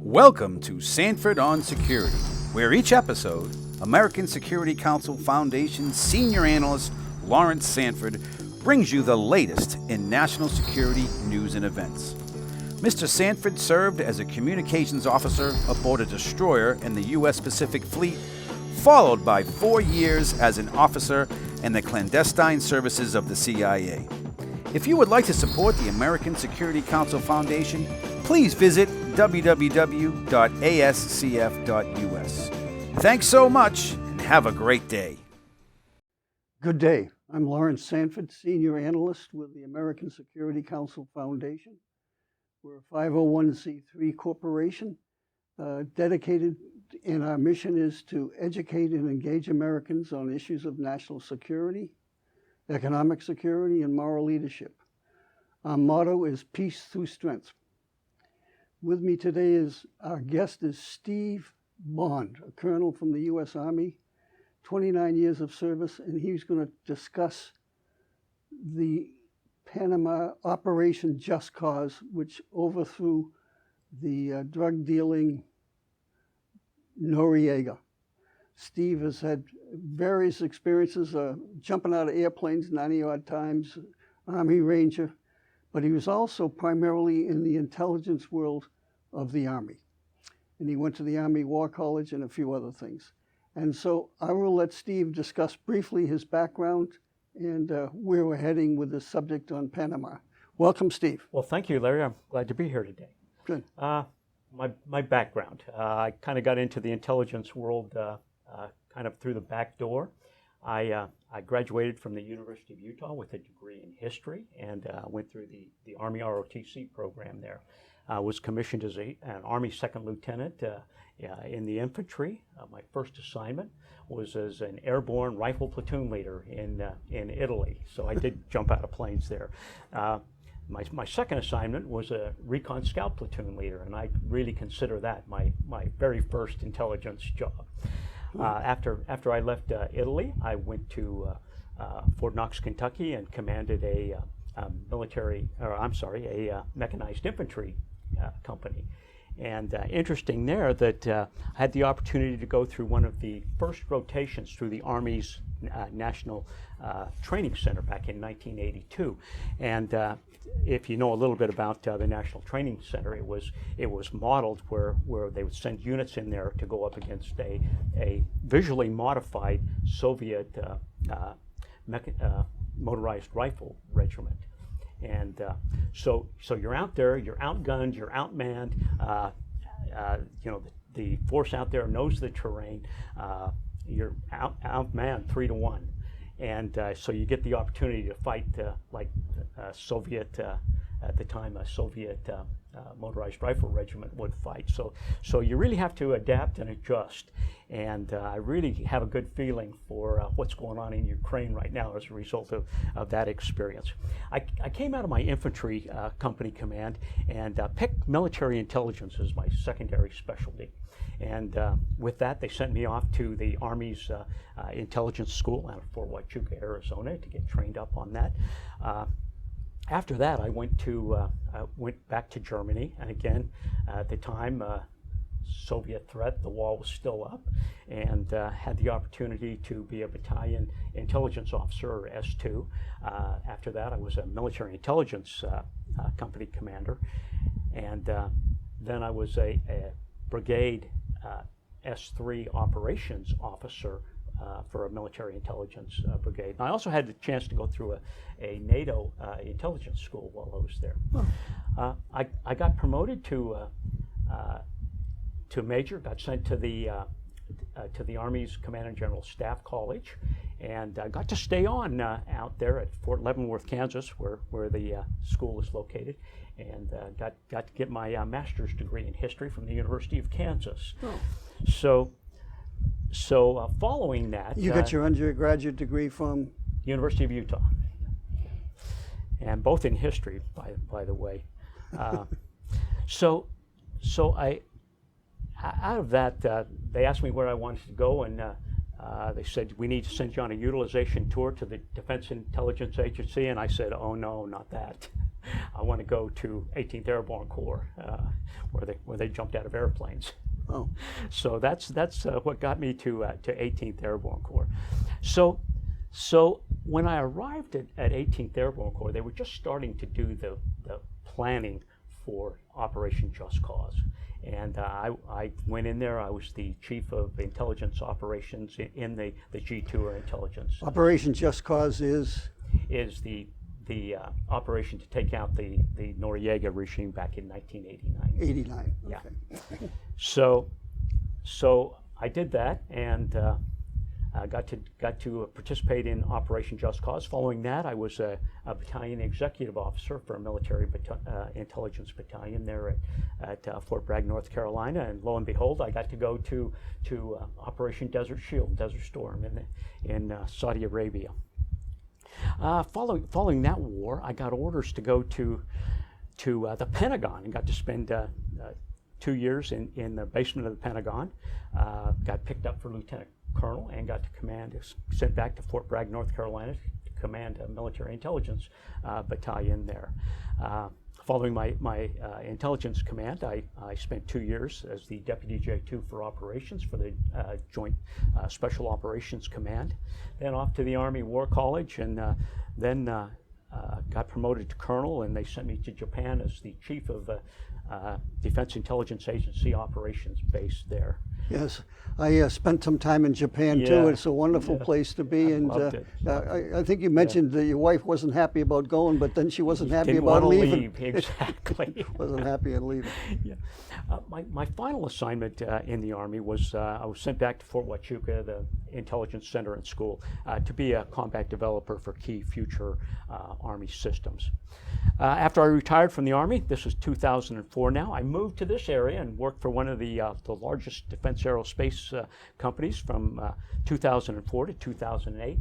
Welcome to Sanford on Security, where each episode, American Security Council Foundation Senior Analyst Laurence Sanford brings you the latest in national security news and events. Mr. Sanford served as a communications officer aboard a destroyer in the U.S. Pacific Fleet, followed by 4 years as an officer in the clandestine services of the CIA. If you would like to support the American Security Council Foundation, please visit www.ascf.us. Thanks so much and have a great day. Good day. I'm Laurence Sanford, Senior Analyst with the American Security Council Foundation. We're a 501c3 corporation dedicated, and our mission is to educate and engage Americans on issues of national security, economic security, and moral leadership. Our motto is peace through strength. With me today is our guest is Steve Bond, a colonel from the U.S. Army, 29 years of service, and he's going to discuss the Panama Operation Just Cause, which overthrew the drug-dealing Noriega. Steve has had various experiences, jumping out of airplanes 90-odd times, Army Ranger, but he was also primarily in the intelligence world of the Army. And he went to the Army War College and a few other things. And so I will let Steve discuss briefly his background and where we're heading with the subject on Panama. Welcome, Steve. Well, thank you, Larry. I'm glad to be here today. Good. My background, I kind of got into the intelligence world kind of through the back door. I graduated from the University of Utah with a degree in history and went through the Army ROTC program there. I was commissioned as an Army second lieutenant in the infantry. My first assignment was as an airborne rifle platoon leader in Italy, so I did jump out of planes there. My second assignment was a recon scout platoon leader, and I really consider that my very first intelligence job. After I left Italy, I went to Fort Knox, Kentucky, and commanded a mechanized infantry company. And interesting there that I had the opportunity to go through one of the first rotations through the Army's National Training Center back in 1982. And if you know a little bit about the National Training Center, it was modeled where they would send units in there to go up against a visually modified Soviet motorized rifle regiment. And so you're out there, you're outgunned, you're outmanned. The force out there knows the terrain. You're outmanned 3-1, and so you get the opportunity to fight like Soviet at the time, a Soviet motorized rifle regiment would fight. So you really have to adapt and adjust. And I really have a good feeling for what's going on in Ukraine right now as a result of that experience. I came out of my infantry company command and picked military intelligence as my secondary specialty. And with that, they sent me off to the Army's intelligence school out of Fort Huachuca, Arizona, to get trained up on that. After that, I went back to Germany, and again, at the time, Soviet threat, the wall was still up, and had the opportunity to be a battalion intelligence officer, or S2. After that, I was a military intelligence company commander, and then I was a brigade S3 operations officer for a military intelligence brigade. And I also had the chance to go through a NATO intelligence school while I was there. Oh. I got promoted to major, got sent to the Army's Command and General Staff College, and I got to stay on out there at Fort Leavenworth, Kansas, where the school is located, and got to get my master's degree in history from the University of Kansas. Oh. So following that, you got your undergraduate degree from University of Utah, and both in history, by the way. So I, out of that, they asked me where I wanted to go, and they said, we need to send you on a utilization tour to the Defense Intelligence Agency, and I said, oh no, not that. I want to go to 18th Airborne Corps, where they jumped out of airplanes. Oh, So that's what got me to 18th Airborne Corps. So when I arrived at 18th Airborne Corps, they were just starting to do the planning for Operation Just Cause. And I went in there. I was the chief of intelligence operations in the G2, or intelligence. Operation Just Cause is the operation to take out the Noriega regime back in 1989. 89. Yeah. Okay. So I did that, and got to participate in Operation Just Cause. Following that, I was a battalion executive officer for a military intelligence battalion there at Fort Bragg, North Carolina. And lo and behold, I got to go to Operation Desert Shield, Desert Storm in Saudi Arabia. Following that war, I got orders to go to the Pentagon and got to spend 2 years in the basement of the Pentagon. Got picked up for lieutenant colonel and got to sent back to Fort Bragg, North Carolina, to command a military intelligence battalion there. Following my intelligence command, I spent 2 years as the Deputy J2 for operations for the Joint Special Operations Command. Then off to the Army War College, and then got promoted to colonel, and they sent me to Japan as the chief of Defense Intelligence Agency operations base there. Yes, I spent some time in Japan too. It's a wonderful place to be, and loved it. I think you mentioned that your wife wasn't happy about going, but then she wasn't happy Didn't about want to leaving. leave, exactly. Wasn't happy in leaving. Yeah. My final assignment in the Army was I was sent back to Fort Huachuca, the intelligence center and school, to be a combat developer for key future Army systems. After I retired from the Army, this was 2004 now, I moved to this area and worked for one of the largest defense aerospace companies from 2004 to 2008.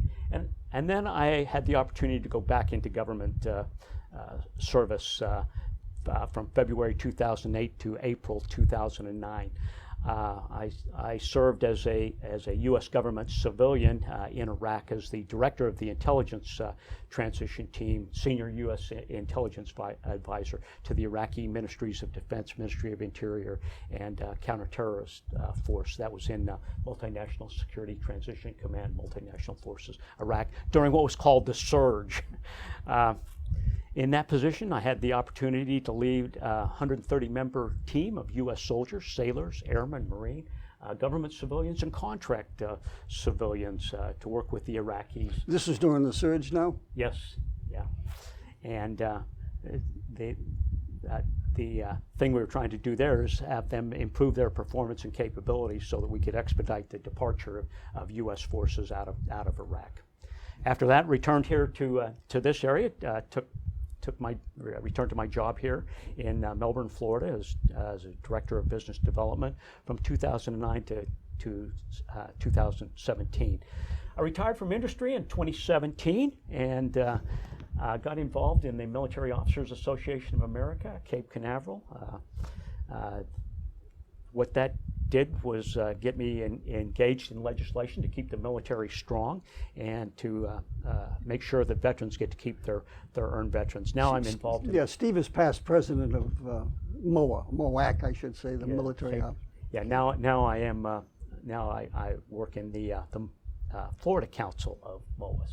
And then I had the opportunity to go back into government service from February 2008 to April 2009. I served as a U.S. government civilian in Iraq as the director of the intelligence transition team, senior U.S. intelligence advisor to the Iraqi Ministries of Defense, Ministry of Interior, and Counterterrorist Force. That was in Multinational Security Transition Command, Multinational Forces, Iraq, during what was called the Surge. In that position, I had the opportunity to lead a 130-member team of U.S. soldiers, sailors, airmen, Marine, government civilians, and contract civilians to work with the Iraqis. This is during the surge now? Yes, yeah. And the thing we were trying to do there is have them improve their performance and capabilities so that we could expedite the departure of U.S. forces out of Iraq. After that, returned here to this area, returned to my job here in Melbourne, Florida, as a director of business development from 2009 to 2017. I retired from industry in 2017 and got involved in the Military Officers Association of America, Cape Canaveral. What that did was get me engaged in legislation to keep the military strong and to make sure that veterans get to keep their earned veterans. Now I'm involved in... Yeah, Steve is past president of MOAC, I should say, the military office. Yeah, now I am, now I work in the Florida Council of MOA,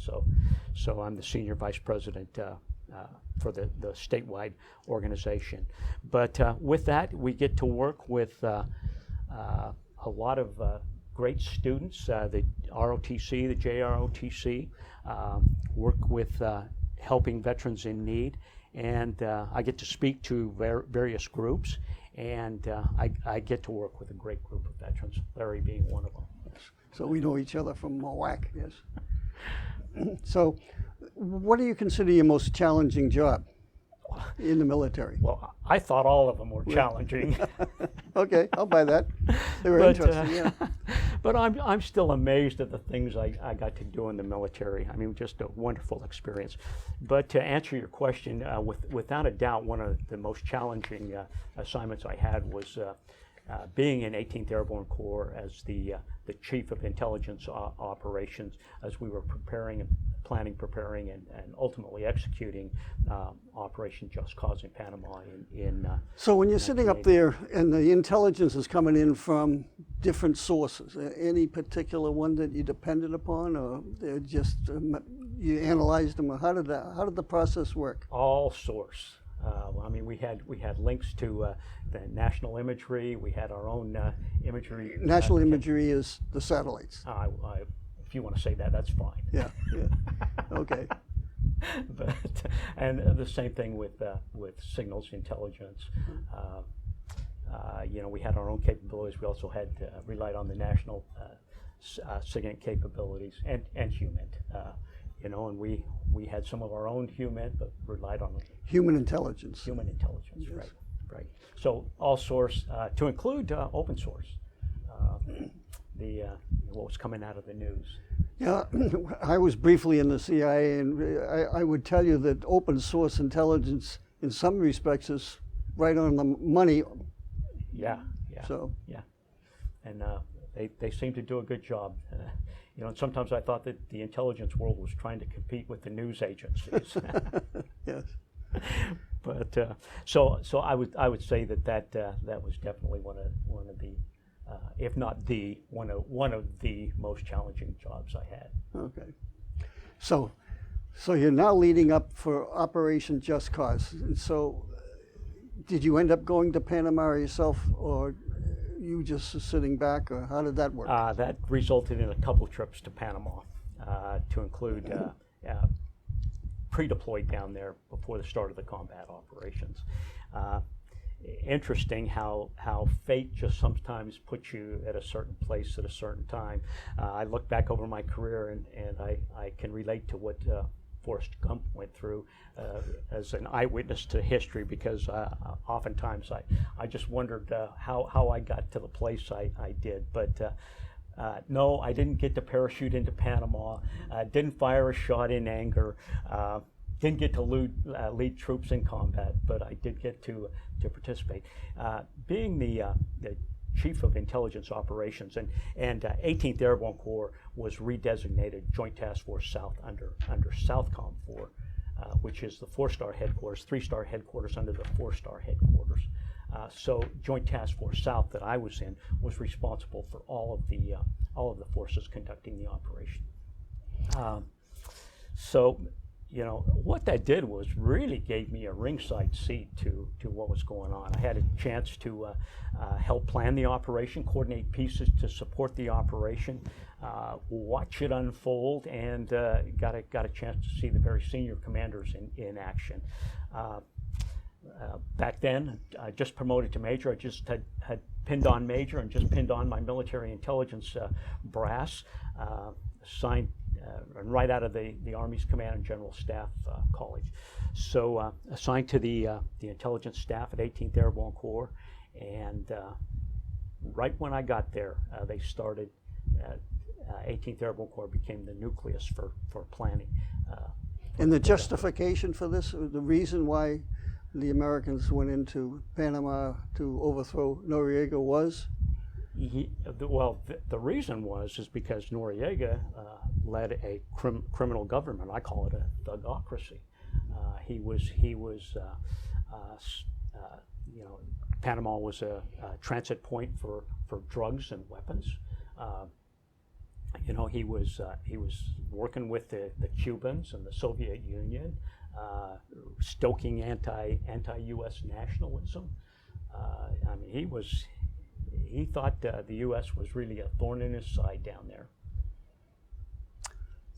so I'm the senior vice president for the statewide organization. But with that, we get to work with a lot of great students, the ROTC, the JROTC, work with helping veterans in need, and I get to speak to various groups, and I get to work with a great group of veterans, Larry being one of them. So we know each other from MOAC, yes. So what do you consider your most challenging job in the military? Well, I thought all of them were challenging. Okay, I'll buy that. They were interesting, yeah. But I'm still amazed at the things I got to do in the military. I mean, just a wonderful experience. But to answer your question, without a doubt, one of the most challenging assignments I had was being in 18th Airborne Corps as the chief of intelligence operations as we were preparing planning, preparing, and ultimately executing Operation Just Cause in Panama in So when you're sitting up there and the intelligence is coming in from different sources, any particular one that you depended upon, or they're just you analyzed them, or how did the process work? all source. I mean, we had links to the national imagery. We had our own imagery. National imagery is the satellites. If you want to say that, that's fine. Yeah. Okay. But and the same thing with signals intelligence. We had our own capabilities. We also had relied on the national SIGINT capabilities and human. And we had some of our own human, but relied on human intelligence. Human intelligence, yes. Right. So all source, to include open source, what was coming out of the news. Yeah, I was briefly in the CIA, and I would tell you that open source intelligence, in some respects, is right on the money. Yeah. So. Yeah, and they seem to do a good job. And sometimes I thought that the intelligence world was trying to compete with the news agencies. Yes. But so I would say that was definitely one of the, if not the one of the most challenging jobs I had. Okay. So you're now leading up for Operation Just Cause. And so, did you end up going to Panama yourself, or you just sitting back, or how did that work? That resulted in a couple trips to Panama, to include pre-deployed down there before the start of the combat operations. Interesting how fate just sometimes puts you at a certain place at a certain time. I look back over my career and I can relate to what Forrest Gump went through as an eyewitness to history, because oftentimes I just wondered how I got to the place I did. But no, I didn't get to parachute into Panama, didn't fire a shot in anger, didn't get to lead troops in combat, but I did get to participate. Being the Chief of Intelligence Operations, and 18th Airborne Corps was redesignated Joint Task Force South under Southcom 4, which is the 4-star headquarters, 3-star headquarters under the 4-star headquarters. So Joint Task Force South that I was in was responsible for all of the forces conducting the operation. So what that did was really gave me a ringside seat to what was going on. I had a chance to help plan the operation, coordinate pieces to support the operation, watch it unfold, and got a chance to see the very senior commanders in action. Back then, I just promoted to major. I just had pinned on major and just pinned on my military intelligence brass, assigned right out of the Army's Command and General Staff College. So assigned to the intelligence staff at 18th Airborne Corps, and right when I got there, they started. 18th Airborne Corps became the nucleus for planning. And the justification for this, the reason why the Americans went into Panama to overthrow Noriega was? The reason is because Noriega led a criminal government. I call it a thugocracy. Panama was a transit point for drugs and weapons. He was working with the Cubans and the Soviet Union, stoking anti-U.S. nationalism. He thought the U.S. was really a thorn in his side down there.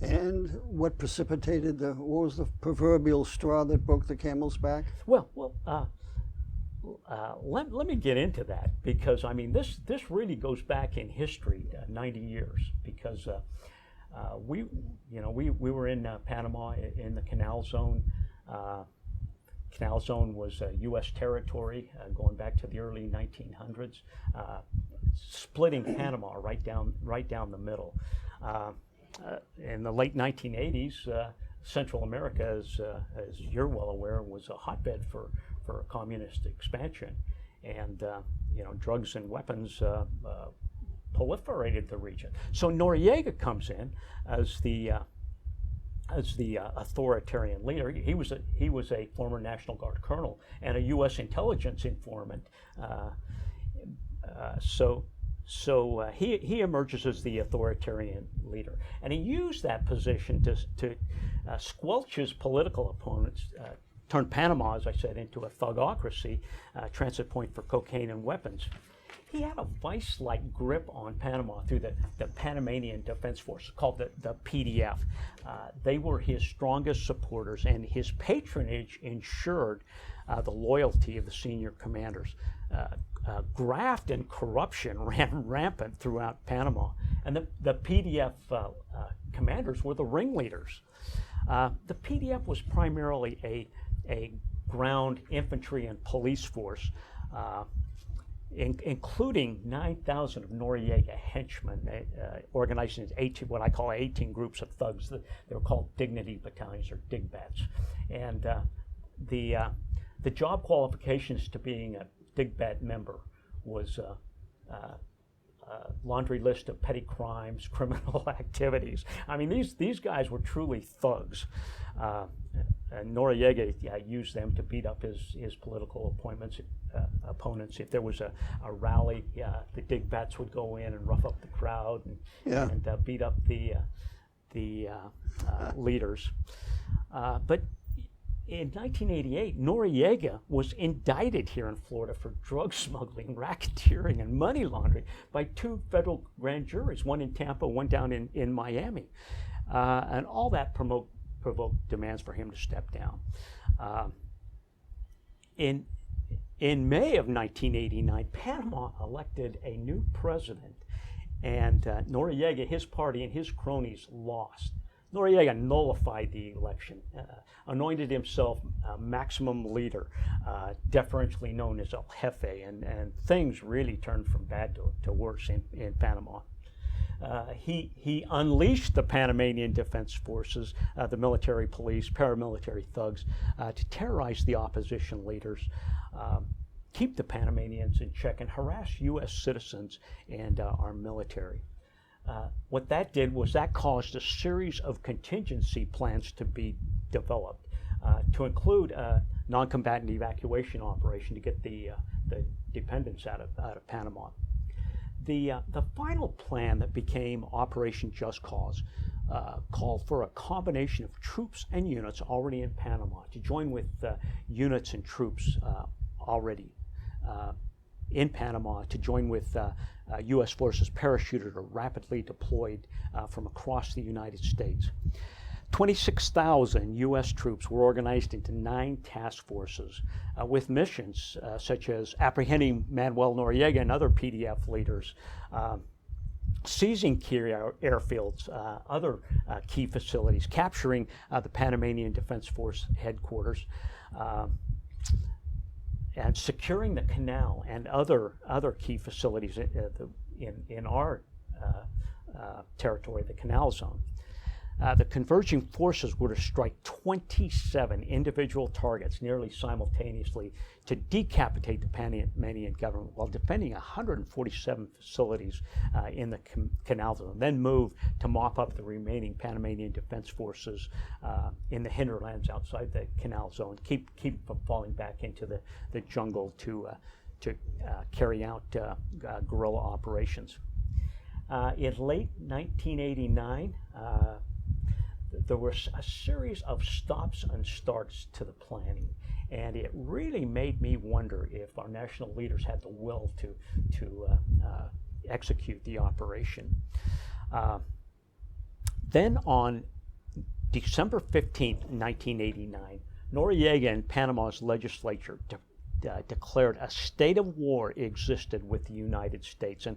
And what precipitated what was the proverbial straw that broke the camel's back? Let me get into that, because this really goes back in history 90 years, because we were in Panama in the Canal Zone. Canal Zone was U.S. territory going back to the early 1900s, splitting Panama right down the middle. In the late 1980s, Central America, as you're well aware, was a hotbed for communist expansion, and drugs and weapons proliferated the region. So Noriega comes in as the as the authoritarian leader. He was a former National Guard colonel and a U.S. intelligence informant. So he emerges as the authoritarian leader, and he used that position to squelch his political opponents, turn Panama, as I said, into a thugocracy, transit point for cocaine and weapons. He had a vice-like grip on Panama through the Panamanian Defense Force, called the PDF. They were his strongest supporters, and his patronage ensured the loyalty of the senior commanders. Graft and corruption ran rampant throughout Panama, and the PDF commanders were the ringleaders. The PDF was primarily a ground infantry and police force, including 9,000 of Noriega henchmen, organized into 18, what I call 18 groups of thugs. They were called dignity battalions, or digbats. And the job qualifications to being a digbat member was laundry list of petty crimes, criminal activities. I mean, these guys were truly thugs. And Noriega used them to beat up his political opponents. If there was a rally, the digbats would go in and rough up the crowd and beat up the leaders. But in 1988, Noriega was indicted here in Florida for drug smuggling, racketeering, and money laundering by 2 federal grand juries, one in Tampa, one down in Miami. And all that provoked demands for him to step down. In May of 1989, Panama elected a new president, and Noriega, his party, and his cronies lost. Noriega nullified the election, anointed himself maximum leader, deferentially known as El Jefe, and things really turned from bad to worse in Panama. He unleashed the Panamanian Defense Forces, the military police, paramilitary thugs, to terrorize the opposition leaders, keep the Panamanians in check, and harass U.S. citizens and our military. What that did was that caused a series of contingency plans to be developed, to include a non-combatant evacuation operation to get the dependents out of Panama. The final plan that became Operation Just Cause called for a combination of troops and units already in Panama to join with units and troops already in Panama to join with U.S. forces parachuted or rapidly deployed from across the United States. 26,000 U.S. troops were organized into 9 task forces with missions such as apprehending Manuel Noriega and other PDF leaders, seizing key airfields, other key facilities, capturing the Panamanian Defense Force headquarters, and securing the canal and other key facilities in our territory, the canal zone. The converging forces were to strike 27 individual targets nearly simultaneously to decapitate the Panamanian government while defending 147 facilities in the canal zone, then move to mop up the remaining Panamanian Defense Forces in the hinterlands outside the canal zone, keep from falling back into the jungle to carry out guerrilla operations. In late 1989, there was a series of stops and starts to the planning, and it really made me wonder if our national leaders had the will to execute the operation. Then on December 15th, 1989, Noriega and Panama's legislature declared a state of war existed with the United States. And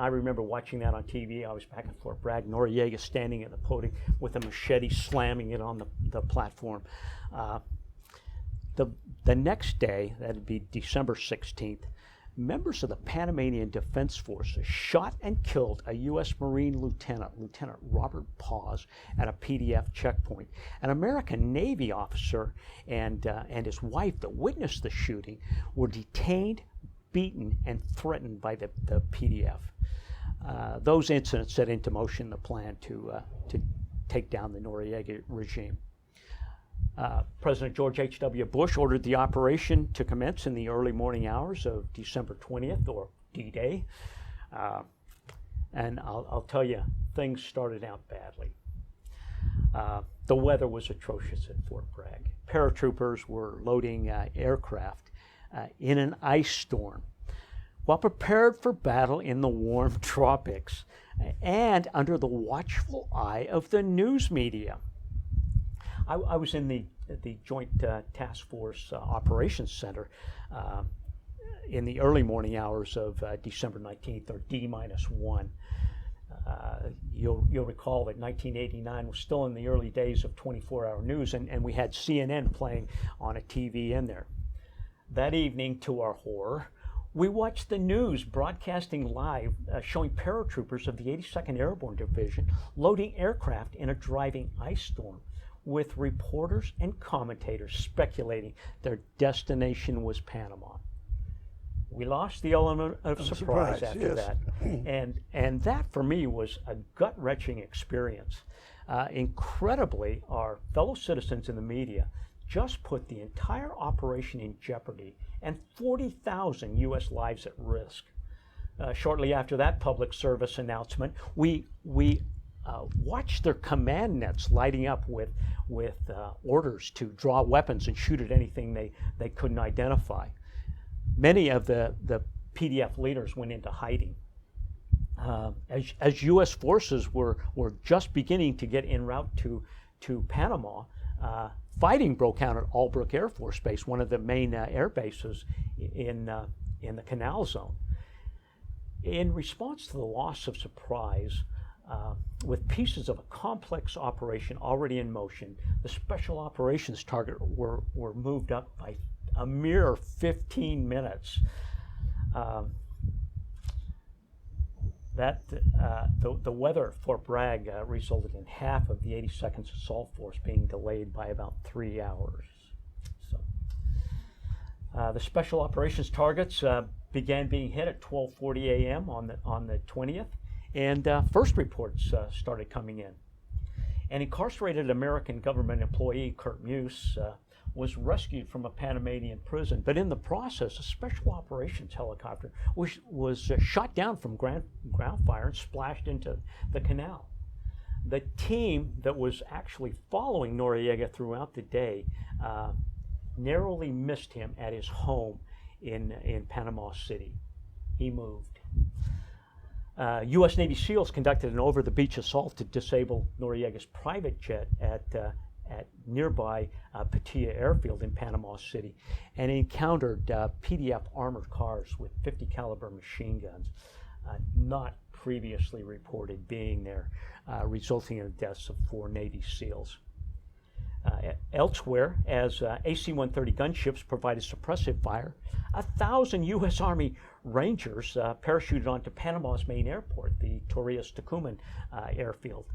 I remember watching that on TV. I was back in Fort Bragg, Noriega standing at the podium with a machete slamming it on the platform. The next day, that'd be December 16th, members of the Panamanian Defense Forces shot and killed a U.S. Marine Lieutenant Robert Paz, at a PDF checkpoint. An American Navy officer and his wife that witnessed the shooting were detained, beaten, and threatened by the PDF. Those incidents set into motion the plan to take down the Noriega regime. President George H.W. Bush ordered the operation to commence in the early morning hours of December 20th, or D-Day. And I'll tell you, things started out badly. The weather was atrocious at Fort Bragg. Paratroopers were loading aircraft in an ice storm while prepared for battle in the warm tropics and under the watchful eye of the news media. I was in the Joint Task Force Operations Center in the early morning hours of December 19th, or D-1. You'll recall that 1989 was still in the early days of 24-hour news, and we had CNN playing on a TV in there. That evening, to our horror, we watched the news broadcasting live, showing paratroopers of the 82nd Airborne Division loading aircraft in a driving ice storm, with reporters and commentators speculating their destination was Panama. We lost the element of surprise after yes. that. And that, for me, was a gut-wrenching experience. Incredibly, our fellow citizens in the media just put the entire operation in jeopardy and 40,000 U.S. lives at risk. Shortly after that public service announcement, we watched their command nets lighting up with orders to draw weapons and shoot at anything they couldn't identify. Many of the PDF leaders went into hiding. As U.S. forces were just beginning to get en route to Panama, fighting broke out at Albrook Air Force Base, one of the main air bases in the Canal Zone. In response to the loss of surprise, with pieces of a complex operation already in motion, the special operations target were moved up by a mere 15 minutes. The weather at Fort Bragg resulted in half of the 82nd Assault Force being delayed by about 3 hours. So, the special operations targets began being hit at 12:40 a.m. on the 20th, and first reports started coming in. An incarcerated American government employee, Kurt Muse, was rescued from a Panamanian prison, but in the process, a special operations helicopter was shot down from ground fire and splashed into the canal. The team that was actually following Noriega throughout the day narrowly missed him at his home in Panama City. He moved. U.S. Navy SEALs conducted an over-the-beach assault to disable Noriega's private jet at nearby Patia Airfield in Panama City, and encountered PDF armored cars with 50 caliber machine guns, not previously reported being there, resulting in the deaths of 4 Navy SEALs. Elsewhere, as AC-130 gunships provided suppressive fire, 1,000 U.S. Army Rangers parachuted onto Panama's main airport, the Torrijos-Tocumen airfield.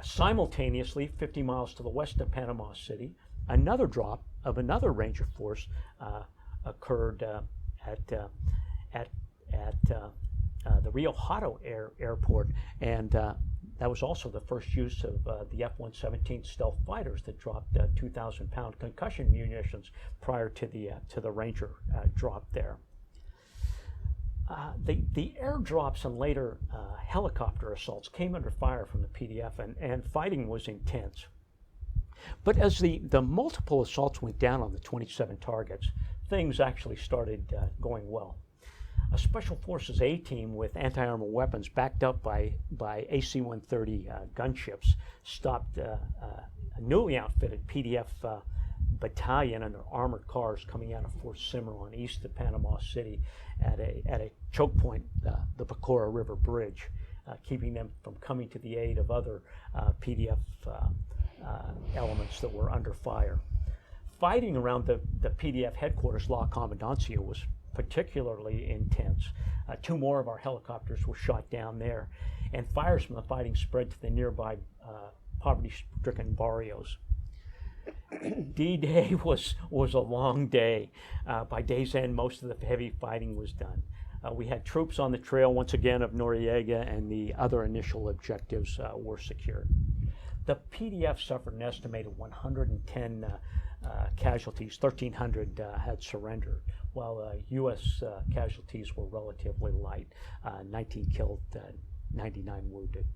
Simultaneously, 50 miles to the west of Panama City, another drop of another Ranger force occurred at the Rio Hato airport, and that was also the first use of the F-117 stealth fighters that dropped 2,000-pound concussion munitions prior to the Ranger drop there. The airdrops and later helicopter assaults came under fire from the PDF, and fighting was intense. But as the multiple assaults went down on the 27 targets, things actually started going well. A Special Forces A-team with anti-armor weapons backed up by AC-130 gunships stopped a newly outfitted PDF battalion and their armored cars coming out of Fort Cimarron east of Panama City at a choke point, the Pecora River Bridge, keeping them from coming to the aid of other PDF elements that were under fire. Fighting around the PDF headquarters, La Comandancia, was particularly intense. 2 more of our helicopters were shot down there, and fires from the fighting spread to the nearby poverty-stricken barrios. D-Day was a long day. By day's end, most of the heavy fighting was done. We had troops on the trail once again of Noriega, and the other initial objectives were secured. The PDF suffered an estimated 110 casualties. 1,300 had surrendered, while U.S. casualties were relatively light. 19 killed, 99 wounded.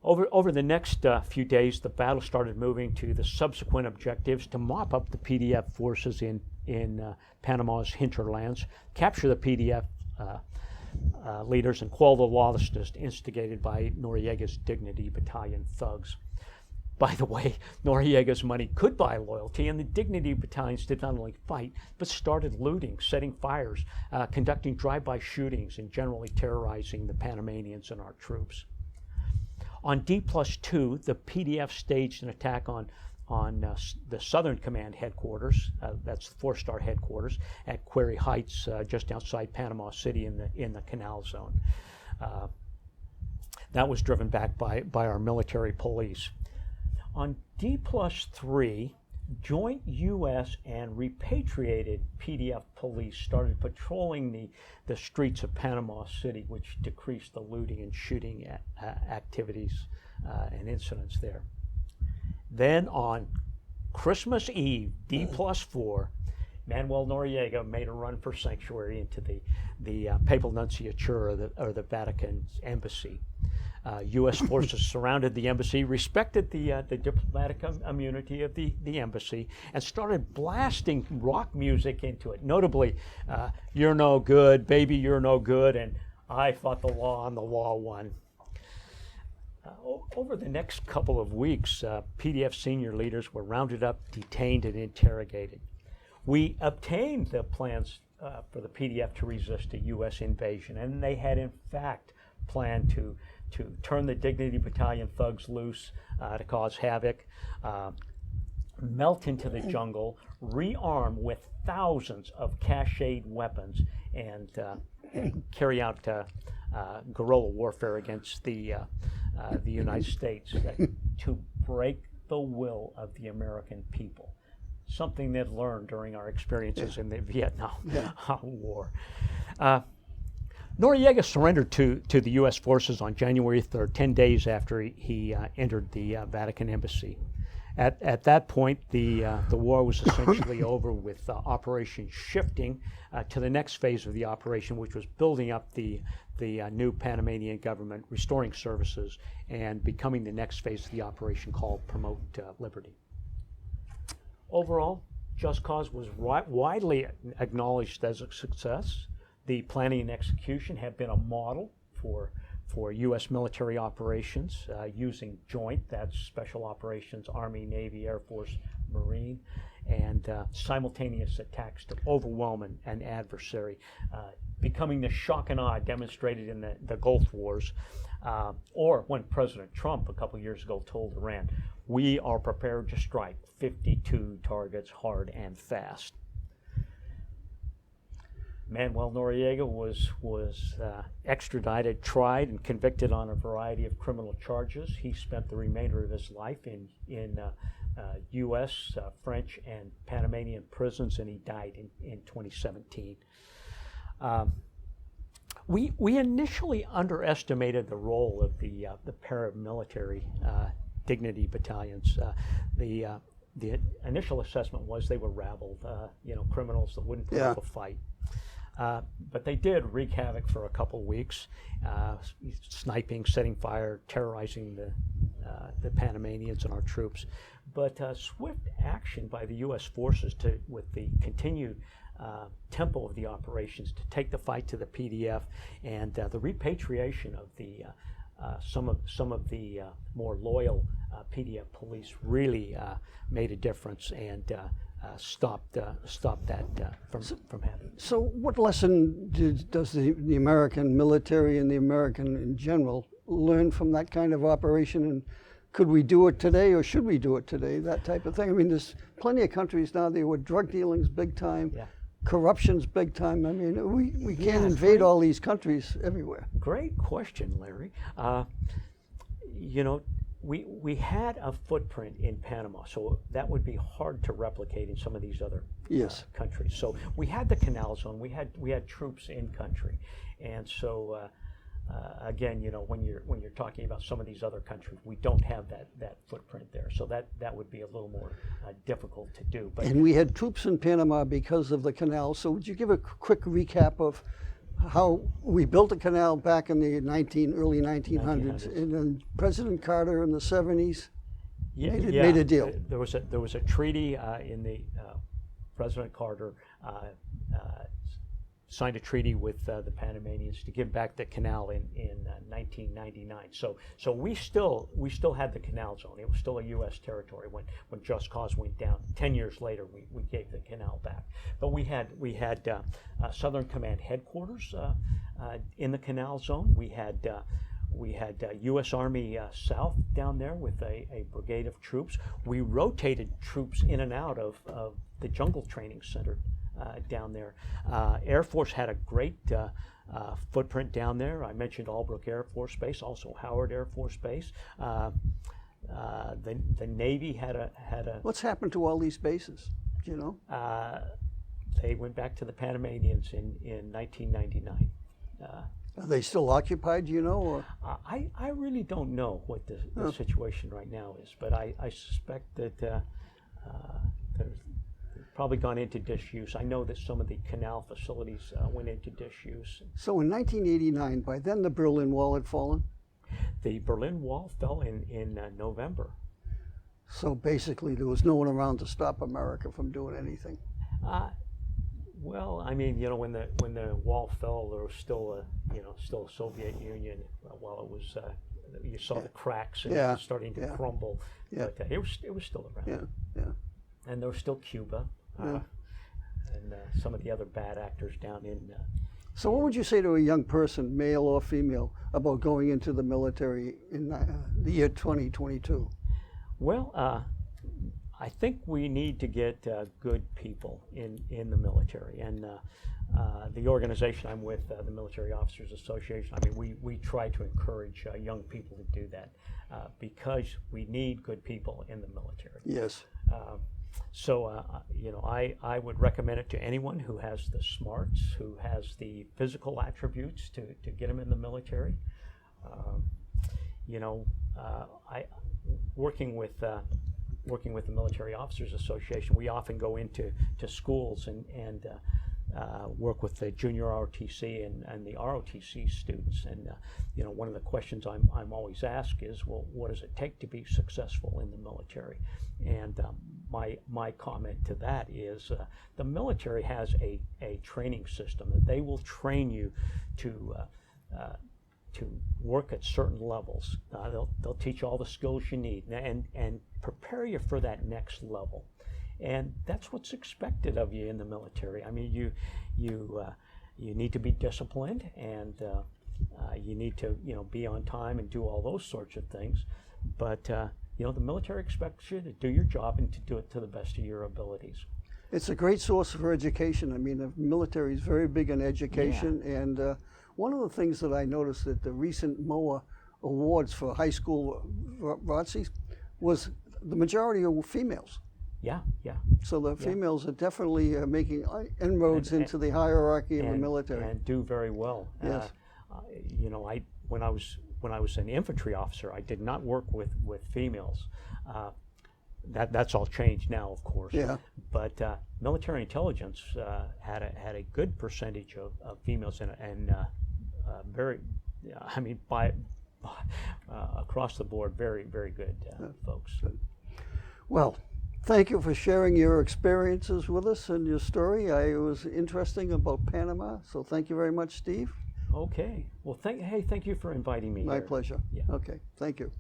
Over the next few days, the battle started moving to the subsequent objectives to mop up the PDF forces in Panama's hinterlands, capture the PDF leaders, and quell the lawlessness instigated by Noriega's Dignity Battalion thugs. By the way, Noriega's money could buy loyalty, and the Dignity Battalions did not only fight, but started looting, setting fires, conducting drive-by shootings, and generally terrorizing the Panamanians and our troops. On D+2, the PDF staged an attack on the Southern Command headquarters, that's the 4-star headquarters, at Quarry Heights, just outside Panama City in the Canal Zone. That was driven back by our military police. On D+3, joint U.S. and repatriated PDF police started patrolling the streets of Panama City, which decreased the looting and shooting activities and incidents there. Then on Christmas Eve, D+4, Manuel Noriega made a run for sanctuary into the Papal Nunciature or the Vatican's embassy. U.S. forces surrounded the embassy, respected the diplomatic immunity of the embassy, and started blasting rock music into it. Notably, "You're No Good," "Baby, You're No Good," and "I Fought the Law and the Law Won." Over the next couple of weeks, PDF senior leaders were rounded up, detained, and interrogated. We obtained the plans for the PDF to resist a U.S. invasion, and they had in fact planned to turn the Dignity Battalion thugs loose to cause havoc, melt into the jungle, rearm with thousands of cached weapons, and carry out guerrilla warfare against the United States to break the will of the American people. Something they'd learned during our experiences in the Vietnam War. Noriega surrendered to the U.S. forces on January 3rd, 10 days after he entered the Vatican embassy. At that point, the war was essentially over, with operations shifting to the next phase of the operation, which was building up the new Panamanian government, restoring services, and becoming the next phase of the operation called Promote Liberty. Overall, Just Cause was widely acknowledged as a success. The planning and execution have been a model for U.S. military operations using joint, that's special operations, Army, Navy, Air Force, Marine, and simultaneous attacks to overwhelm an adversary, becoming the shock and awe demonstrated in the Gulf Wars, or when President Trump a couple years ago told Iran, "We are prepared to strike 52 targets hard and fast." Manuel Noriega was extradited, tried, and convicted on a variety of criminal charges. He spent the remainder of his life in U.S., French, and Panamanian prisons, and he died in 2017. We initially underestimated the role of the paramilitary Dignity Battalions. The initial assessment was they were rabble, criminals that wouldn't put up a fight. But they did wreak havoc for a couple weeks, sniping, setting fire, terrorizing the Panamanians and our troops. But swift action by the U.S. forces with the continued tempo of the operations to take the fight to the PDF, and the repatriation of the some of the more loyal PDF police really made a difference and stopped that from happening. So what lesson does the American military and the American in general learn from that kind of operation? And could we do it today, or should we do it today, that type of thing? I mean, there's plenty of countries now there where drug dealing's big time, corruption's big time. I mean, we can't invade all these countries everywhere. Great question, Larry. We had a footprint in Panama, so that would be hard to replicate in some of these other countries. So we had the Canal Zone, we had troops in country, and so again, when you're talking about some of these other countries, we don't have that footprint there, so that would be a little more difficult to do. But And we had troops in Panama because of the canal. So would you give a quick recap of how we built the canal back in the early 1900s, and then President Carter in the 70s made a deal. There was a treaty in the President Carter signed a treaty with the Panamanians to give back the canal in 1999. So we still had the canal zone. It was still a U.S. territory when Just Cause went down. 10 years later, we gave the canal back. But we had Southern Command headquarters in the canal zone. We had U.S. Army South down there with a brigade of troops. We rotated troops in and out of the Jungle Training Center down there. Air Force had a great footprint down there. I mentioned Albrook Air Force Base, also Howard Air Force Base. The Navy had a. What's happened to all these bases? Do you know? They went back to the Panamanians in 1999. Are they still occupied? Do you know? Or? I really don't know what the situation right now is, but I suspect that there's probably gone into disuse. I know that some of the canal facilities went into disuse. So in 1989, by then the Berlin Wall had fallen? The Berlin Wall fell in November. So basically there was no one around to stop America from doing anything. Well, I mean, when the wall fell, there was still a Soviet Union. While it was, you saw the cracks and it was starting to crumble. Yeah. But it was still around. Yeah. And there was still Cuba, and some of the other bad actors down in. So what would you say to a young person, male or female, about going into the military in the year 2022? Well, I think we need to get good people in the military, and the organization I'm with, the Military Officers Association, I mean, we try to encourage young people to do that because we need good people in the military. Yes. So, I would recommend it to anyone who has the smarts, who has the physical attributes to get them in the military. Working with the Military Officers Association, we often go into schools and work with the junior ROTC and the ROTC students. And one of the questions I'm always asked is, well, what does it take to be successful in the military? And my comment to that is the military has a training system that they will train you to work at certain levels. They'll teach all the skills you need and prepare you for that next level. And that's what's expected of you in the military. I mean, you need to be disciplined, and you need to be on time and do all those sorts of things. But the military expects you to do your job and to do it to the best of your abilities. It's a great source for education. I mean, the military is very big on education, and one of the things that I noticed at the recent MOA awards for high school ROTCs was the majority were females. Yeah. So the females are definitely making inroads into the hierarchy of the military. And do very well. Yes. When I was an infantry officer, I did not work with females. That's all changed now, of course. Yeah. But military intelligence had a good percentage of females and very, across the board, very, very good folks. Good. Well, thank you for sharing your experiences with us and your story. It was interesting about Panama, so thank you very much, Steve. Okay. Well, thank you for inviting me. My here. pleasure. Yeah. Okay, thank you.